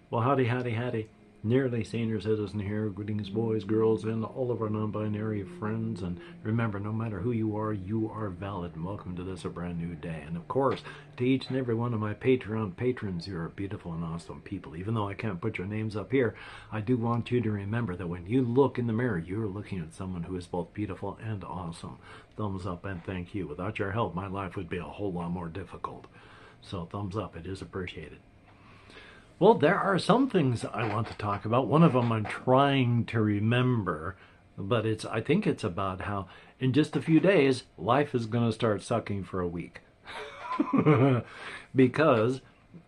Well, howdy, howdy, howdy. Nearly senior citizen here. Greetings, boys, girls, and all of our non-binary friends. And remember, no matter who you are valid. And welcome to this, a brand new day. And of course, to each and every one of my Patreon patrons, you're beautiful and awesome people. Even though I can't put your names up here, I do want you to remember that when you look in the mirror, you're looking at someone who is both beautiful and awesome. Thumbs up and thank you. Without your help, my life would be a whole lot more difficult. So thumbs up, it is appreciated. Well, there are some things I want to talk about. One of them I'm trying to remember, but I think it's about how in just a few days, life is going to start sucking for a week. Because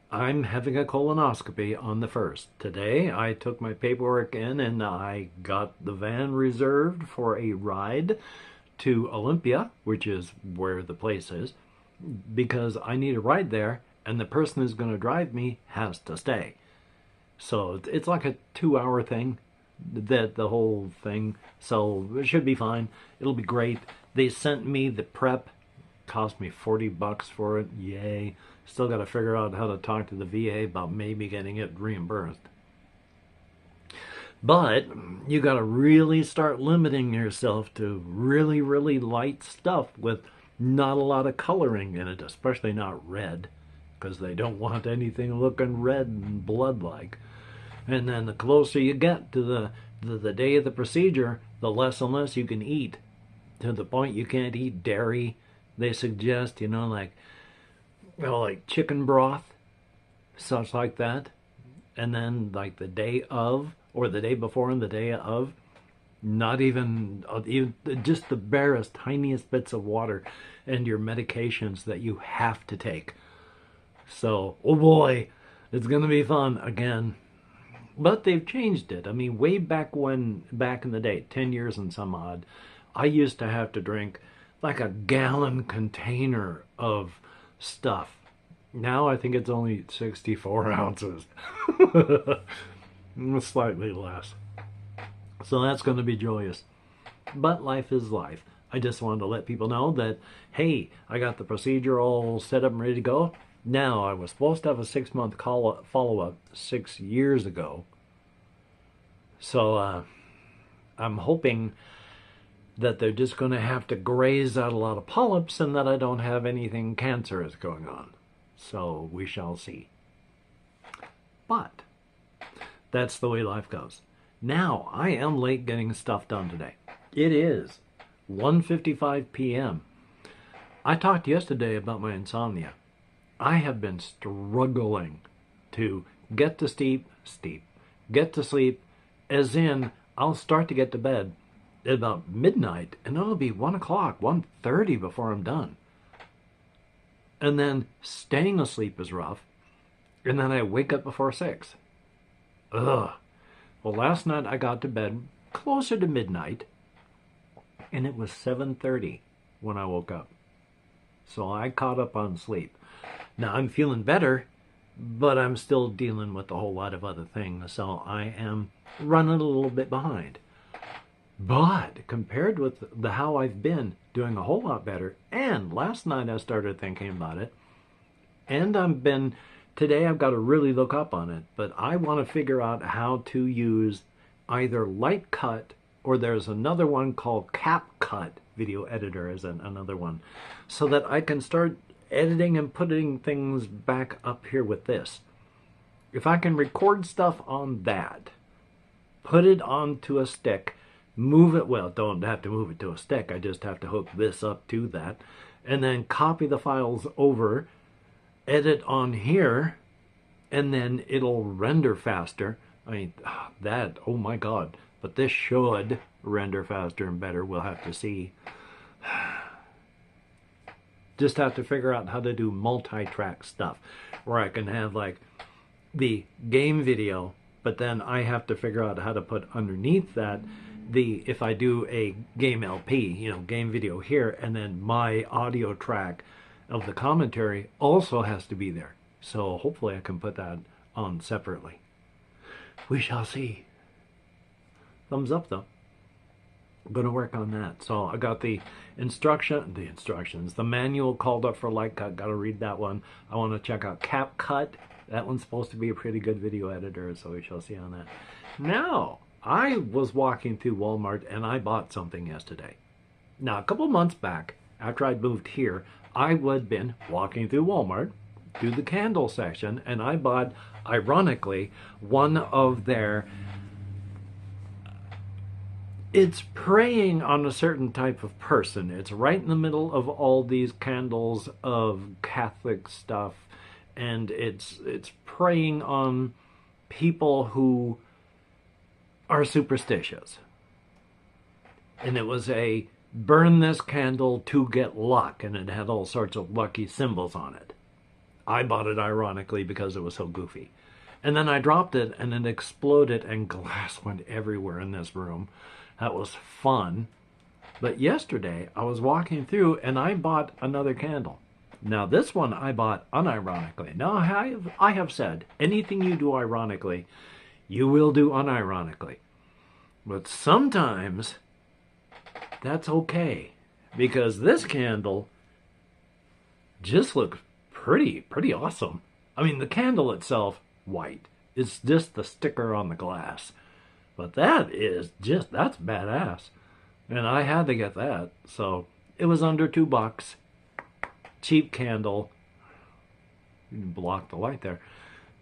I'm having a colonoscopy on the 1st. Today, I took my paperwork in and I got the van reserved for a ride to Olympia, which is where the place is, because I need a ride there. And the person who's going to drive me has to stay. So it's like a 2-hour thing, the whole thing. So it should be fine. It'll be great. They sent me the prep. Cost me $40 for it. Yay. Still got to figure out how to talk to the VA about maybe getting it reimbursed. But you got to really start limiting yourself to really, really light stuff with not a lot of coloring in it, especially not red, because they don't want anything looking red and blood-like. And then the closer you get to the day of the procedure, the less and less you can eat, to the point you can't eat dairy. They suggest, like chicken broth, such like that. And then like the day of, or the day before and the day of, not even just the barest, tiniest bits of water and your medications that you have to take. So, oh boy, it's going to be fun again. But they've changed it. I mean, way back in the day, 10 years and some odd, I used to have to drink like a gallon container of stuff. Now I think it's only 64 ounces. Slightly less. So that's going to be joyous. But life is life. I just wanted to let people know that, hey, I got the procedure all set up and ready to go. Now, I was supposed to have a 6-month follow-up 6 years ago. So I'm hoping that they're just going to have to graze out a lot of polyps and that I don't have anything cancerous going on. So we shall see. But that's the way life goes. Now, I am late getting stuff done today. It is 1:55 p.m. I talked yesterday about my insomnia. I have been struggling to get to get to sleep, as in I'll start to get to bed at about midnight, and it'll be 1 o'clock, 1:30 before I'm done. And then staying asleep is rough, and then I wake up before 6. Ugh. Well, last night I got to bed closer to midnight, and it was 7:30 when I woke up. So I caught up on sleep. Now, I'm feeling better, but I'm still dealing with a whole lot of other things, so I am running a little bit behind. But compared with how I've been, doing a whole lot better, and last night I started thinking about it, and today I've got to really look up on it, but I want to figure out how to use either Light Cut, or there's another one called CapCut, video editor is another one, so that I can start editing and putting things back up here with this. If I can record stuff on that, put it onto a stick, move it, well, don't have to move it to a stick, I just have to hook this up to that, and then copy the files over, edit on here, and then it'll render faster. I mean, oh my god, but this should render faster and better, we'll have to see. Just have to figure out how to do multi-track stuff, where I can have like the game video, but then I have to figure out how to put underneath that if I do a game LP, game video here, and then my audio track of the commentary also has to be there. So hopefully I can put that on separately. We shall see. Thumbs up though. I'm going to work on that. So I got the manual called up for Light Cut. Got to read that one. I want to check out CapCut That one's supposed to be a pretty good video editor, so we shall see on that. Now, I was walking through Walmart and I bought something yesterday. Now, a couple months back, after I'd moved here, I had been walking through Walmart, through the candle section, and I bought, ironically, one of their... It's preying on a certain type of person. It's right in the middle of all these candles of Catholic stuff, and it's preying on people who are superstitious. And it was a burn this candle to get luck, and it had all sorts of lucky symbols on it. I bought it ironically because it was so goofy. And then I dropped it and it exploded and glass went everywhere in this room. That was fun. But yesterday I was walking through and I bought another candle. Now this one I bought unironically. Now I have said, anything you do ironically, you will do unironically. But sometimes that's okay, because this candle just looks pretty awesome. I mean, the candle itself, white. It's just the sticker on the glass. But that's badass. And I had to get that. So it was under $2. Cheap candle. You can block the light there.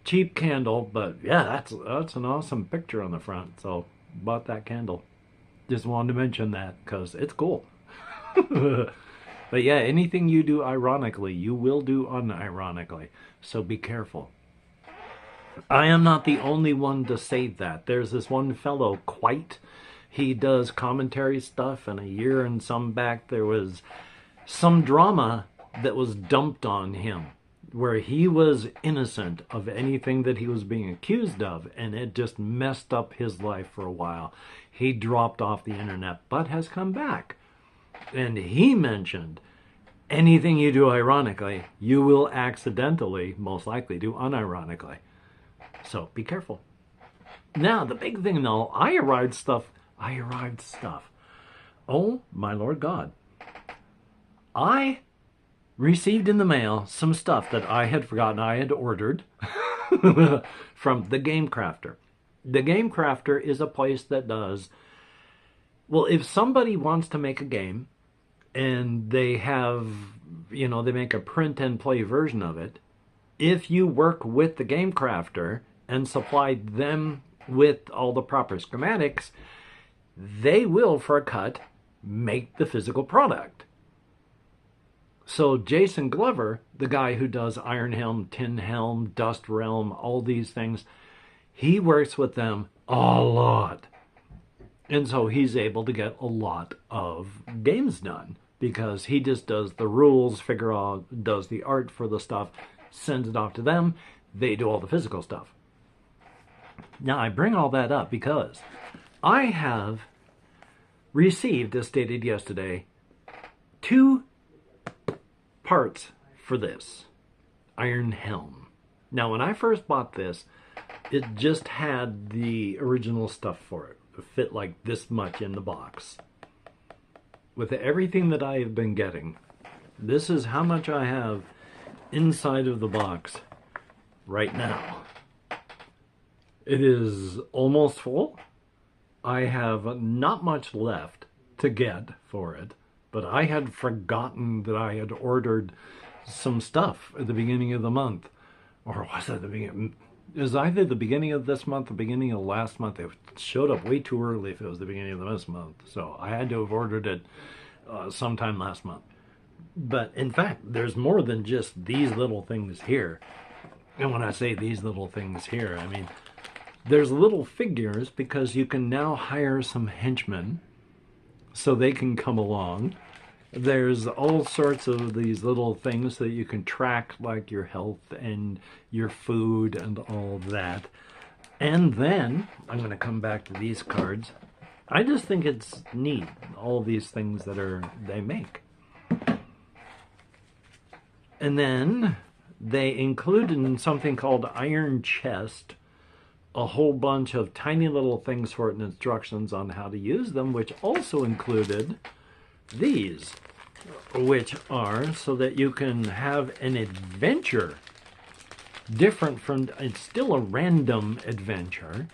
Cheap candle, but yeah, that's an awesome picture on the front. So bought that candle. Just wanted to mention that because it's cool. But yeah, anything you do ironically, you will do unironically. So be careful. I am not the only one to say that. There's this one fellow, Quite. He does commentary stuff, and a year and some back there was some drama that was dumped on him where he was innocent of anything that he was being accused of, and it just messed up his life for a while. He dropped off the internet, but has come back. And he mentioned, anything you do ironically, you will accidentally, most likely, do unironically. So be careful. Now, the big thing though, I arrived stuff. Oh, my Lord God. I received in the mail some stuff that I had forgotten I had ordered from the Game Crafter. The Game Crafter is a place that does, well, if somebody wants to make a game and they have, they make a print and play version of it, if you work with the Game Crafter and supply them with all the proper schematics, they will, for a cut, make the physical product. So Jason Glover, the guy who does Iron Helm, Tin Helm, Dust Realm, all these things, he works with them a lot. And so he's able to get a lot of games done because he just does the rules, does the art for the stuff, sends it off to them. They do all the physical stuff. Now, I bring all that up because I have received, as stated yesterday, 2 parts for this Iron Helm. Now, when I first bought this, it just had the original stuff for it. It fit like this much in the box. With everything that I have been getting, this is how much I have inside of the box right now. It is almost full. I have not much left to get for it, but I had forgotten that I had ordered some stuff at the beginning of the month. Or was it the beginning? It was either the beginning of this month or the beginning of last month. It showed up way too early if it was the beginning of this month. So I had to have ordered it sometime last month. But in fact, there's more than just these little things here. And when I say these little things here, I mean, there's little figures because you can now hire some henchmen so they can come along. There's all sorts of these little things that you can track, like your health and your food and all that. And then, I'm going to come back to these cards. I just think it's neat, all these things that they make. And then, they included in something called Iron Chest a whole bunch of tiny little things for it and instructions on how to use them, which also included these, which are so that you can have an adventure different from, it's still a random adventure,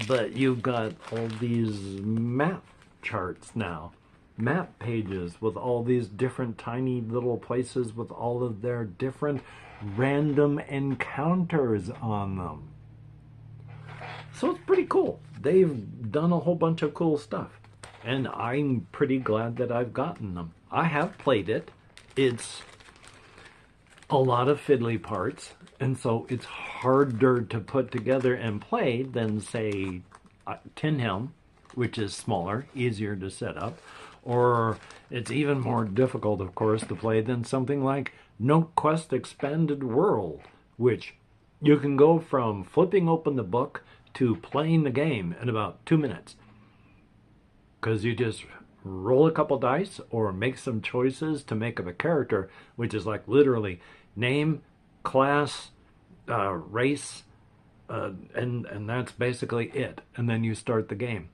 but you've got all these map charts now, map pages with all these different tiny little places with all of their different random encounters on them. So it's pretty cool. They've done a whole bunch of cool stuff, and I'm pretty glad that I've gotten them. I have played it. It's a lot of fiddly parts, and so it's harder to put together and play than, say, Tin Helm, which is smaller, easier to set up, or it's even more difficult, of course, to play than something like Note Quest Expanded World, which you can go from flipping open the book to playing the game in about 2 minutes, because you just roll a couple dice or make some choices to make up a character, which is like literally name, class, race, and that's basically it. And then you start the game.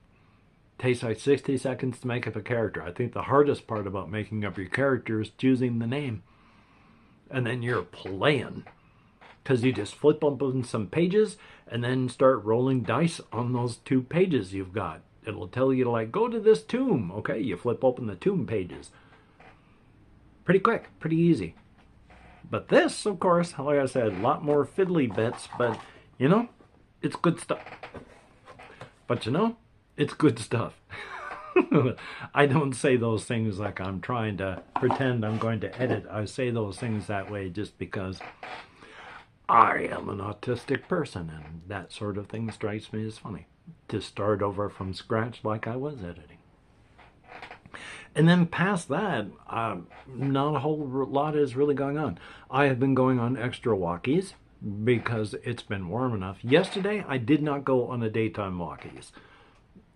Takes like 60 seconds to make up a character. I think the hardest part about making up your character is choosing the name. And then you're playing, because you just flip open some pages and then start rolling dice on those 2 pages you've got. It'll tell you to, like, go to this tomb. Okay, you flip open the tomb pages. Pretty quick, pretty easy. But this, of course, like I said, a lot more fiddly bits, but, you know, it's good stuff. But, you know, it's good stuff. I don't say those things like I'm trying to pretend I'm going to edit. I say those things that way just because I am an autistic person, and that sort of thing strikes me as funny. To start over from scratch like I was editing. And then past that, not a whole lot is really going on. I have been going on extra walkies because it's been warm enough. Yesterday, I did not go on a daytime walkies.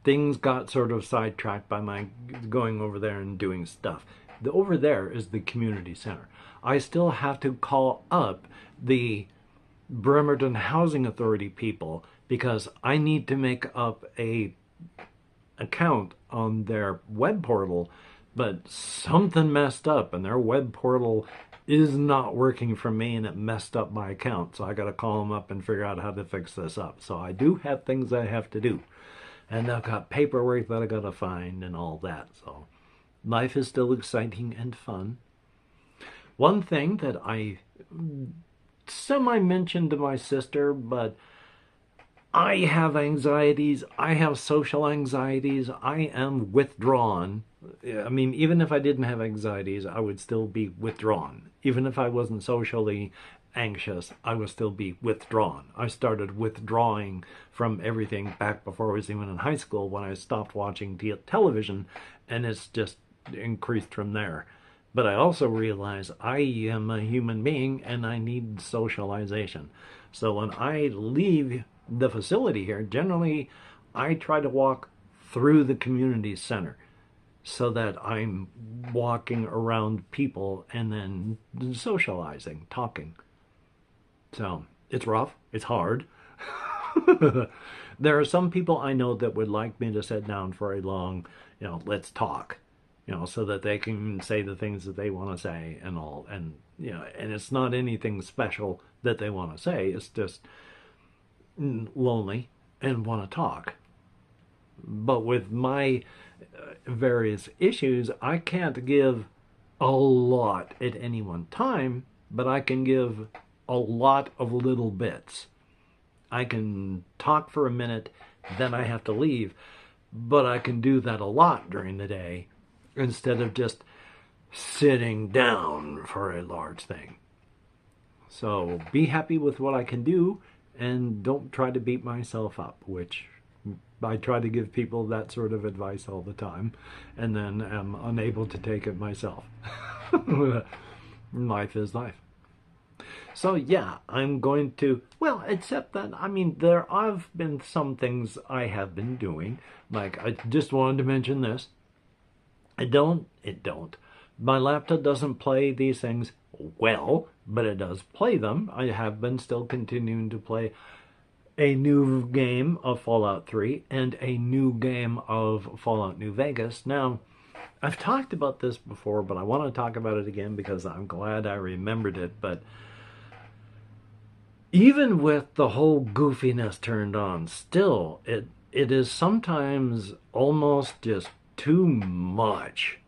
Things got sort of sidetracked by my going over there and doing stuff. Over there is the community center. I still have to call up the Bremerton Housing Authority people because I need to make up a account on their web portal, but something messed up and their web portal is not working for me, and it messed up my account. So I got to call them up and figure out how to fix this up. So I do have things I have to do, and I've got paperwork that I got to find and all that. So life is still exciting and fun. One thing that I semi-mentioned to my sister, but I have anxieties. I have social anxieties. I am withdrawn. I mean, even if I didn't have anxieties, I would still be withdrawn. Even if I wasn't socially anxious, I would still be withdrawn. I started withdrawing from everything back before I was even in high school when I stopped watching television, and it's just increased from there. But I also realize I am a human being and I need socialization. So when I leave the facility here, generally I try to walk through the community center so that I'm walking around people and then socializing, talking. So it's rough, it's hard. There are some people I know that would like me to sit down for a long, let's talk, so that they can say the things that they want to say and all. And, and it's not anything special that they want to say. It's just lonely and want to talk. But with my various issues, I can't give a lot at any one time, but I can give a lot of little bits. I can talk for a minute, then I have to leave, but I can do that a lot during the day instead of just sitting down for a large thing. So be happy with what I can do and don't try to beat myself up, which I try to give people that sort of advice all the time and then am unable to take it myself. Life is life. So yeah, I'm going to, well, except that, I mean, there have been some things I have been doing. Like, I just wanted to mention this. It don't. My laptop doesn't play these things well, but it does play them. I have been still continuing to play a new game of Fallout 3 and a new game of Fallout New Vegas. Now, I've talked about this before, but I want to talk about it again because I'm glad I remembered it. But even with the whole goofiness turned on, still it is sometimes almost just too much.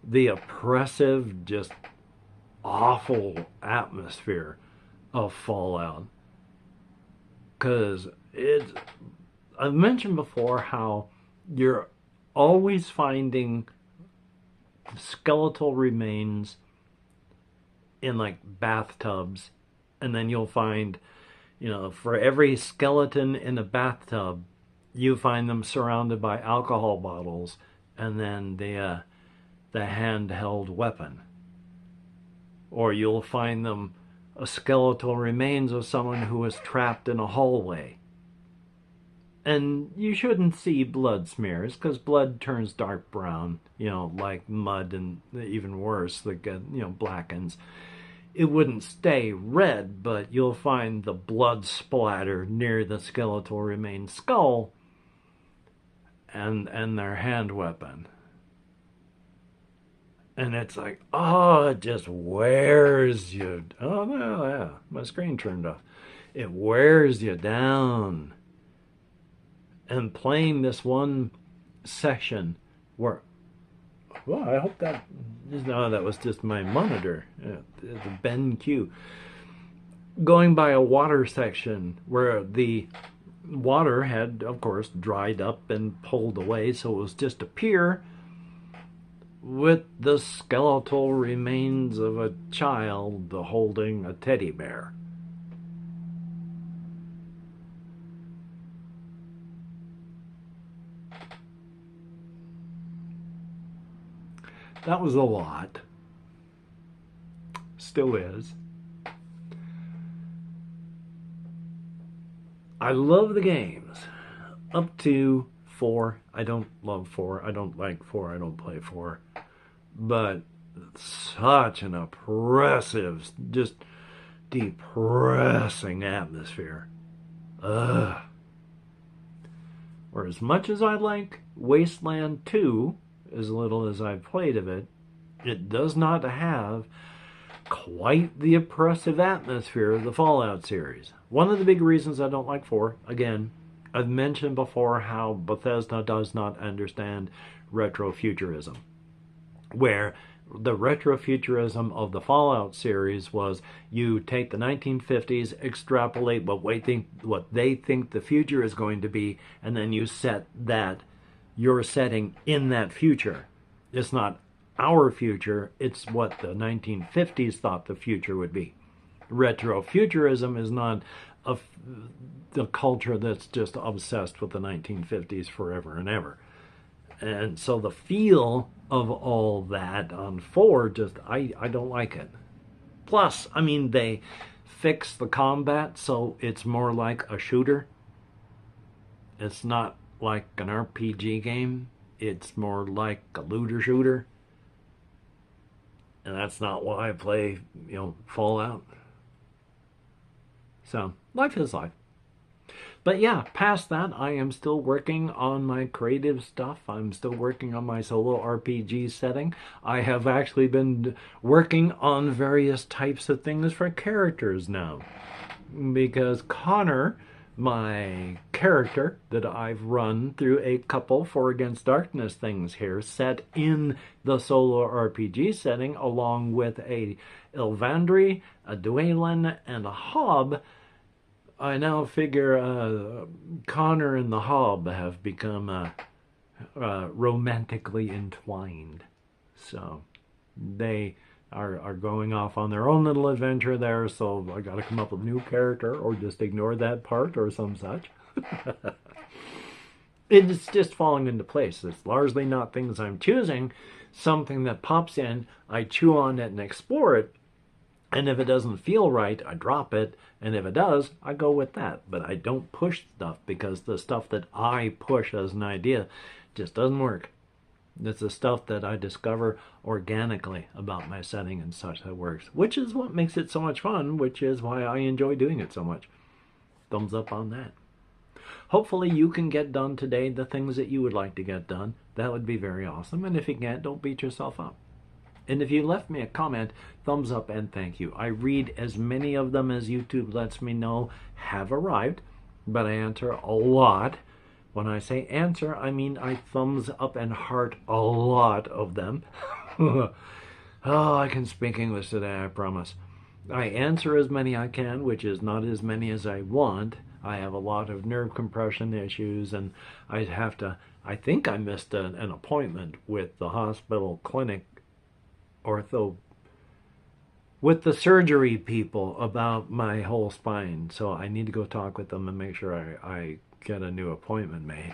The oppressive, just awful atmosphere of Fallout. Because I've mentioned before how you're always finding skeletal remains in like bathtubs, and then you'll find, for every skeleton in a bathtub, you find them surrounded by alcohol bottles, and then the handheld weapon. Or you'll find them a skeletal remains of someone who was trapped in a hallway. And you shouldn't see blood smears, because blood turns dark brown, like mud, and even worse, like, blackens. It wouldn't stay red, but you'll find the blood splatter near the skeletal remains skull and their hand weapon. And it's like, oh, it just wears you. Oh, no, yeah, my screen turned off. It wears you down. And playing this one section where, well, I hope that, no, that was just my monitor, the BenQ. Going by a water section where the water had, of course, dried up and pulled away, so it was just a pier with the skeletal remains of a child holding a teddy bear. That was a lot. Still is. I love the games. Up to 4. I don't love 4. I don't like 4. I don't play 4. But such an oppressive, just depressing atmosphere. Ugh. Or as much as I like Wasteland 2, as little as I've played of it, it does not have quite the oppressive atmosphere of the Fallout series. One of the big reasons I don't like 4, again, I've mentioned before how Bethesda does not understand retrofuturism, where the retrofuturism of the Fallout series was you take the 1950s, extrapolate what they think the future is going to be, and then you set that your setting in that future. It's not our future, it's what the 1950s thought the future would be. Retrofuturism is not the culture that's just obsessed with the 1950s forever and ever. And so the feel of all that on 4, just, I don't like it. Plus, I mean, they fix the combat so it's more like a shooter. It's not like an RPG game. It's more like a looter shooter. And that's not why I play, Fallout. So, life is life. But yeah, past that, I am still working on my creative stuff. I'm still working on my solo RPG setting. I have actually been working on various types of things for characters now. Because Connor, my character that I've run through a couple For Against Darkness things here, set in the solo RPG setting, along with a Ilvandri, a Dwaylen, and a Hob. I now figure Connor and the Hob have become romantically entwined. So they are going off on their own little adventure there, so I got to come up with a new character or just ignore that part or some such. It's just falling into place. It's largely not things I'm choosing. Something that pops in, I chew on it and explore it. And if it doesn't feel right, I drop it. And if it does, I go with that. But I don't push stuff, because the stuff that I push as an idea just doesn't work. It's the stuff that I discover organically about my setting and such that works. Which is what makes it so much fun, which is why I enjoy doing it so much. Thumbs up on that. Hopefully you can get done today the things that you would like to get done. That would be very awesome. And if you can't, don't beat yourself up. And if you left me a comment, thumbs up and thank you. I read as many of them as YouTube lets me know have arrived, but I answer a lot. When I say answer, I mean I thumbs up and heart a lot of them. Oh, I can speak English today, I promise. I answer as many I can, which is not as many as I want. I have a lot of nerve compression issues, and I think I missed an appointment with the hospital clinic ortho, with the surgery people about my whole spine. So I need to go talk with them and make sure I get a new appointment made.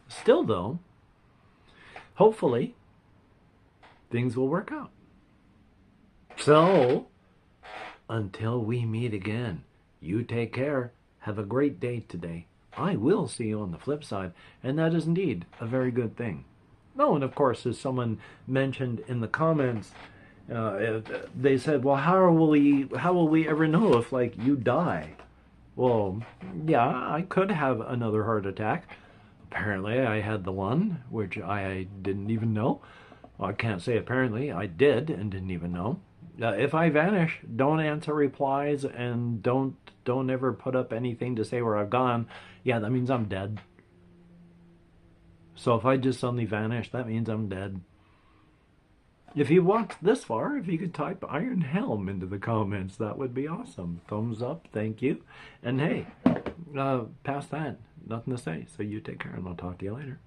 Still though, hopefully things will work out. So until we meet again, you take care. Have a great day today. I will see you on the flip side, and that is indeed a very good thing. Oh, and of course, as someone mentioned in the comments, they said, well, how will we ever know if, like, you die? Well, yeah, I could have another heart attack. Apparently, I had the one, which I didn't even know. Well, I can't say apparently. I did and didn't even know. If I vanish, don't answer replies, and don't ever put up anything to say where I've gone. Yeah, that means I'm dead. So if I just suddenly vanish, that means I'm dead. If you watched this far, if you could type Iron Helm into the comments, that would be awesome. Thumbs up, thank you. And hey, past that, nothing to say. So you take care, and I'll talk to you later.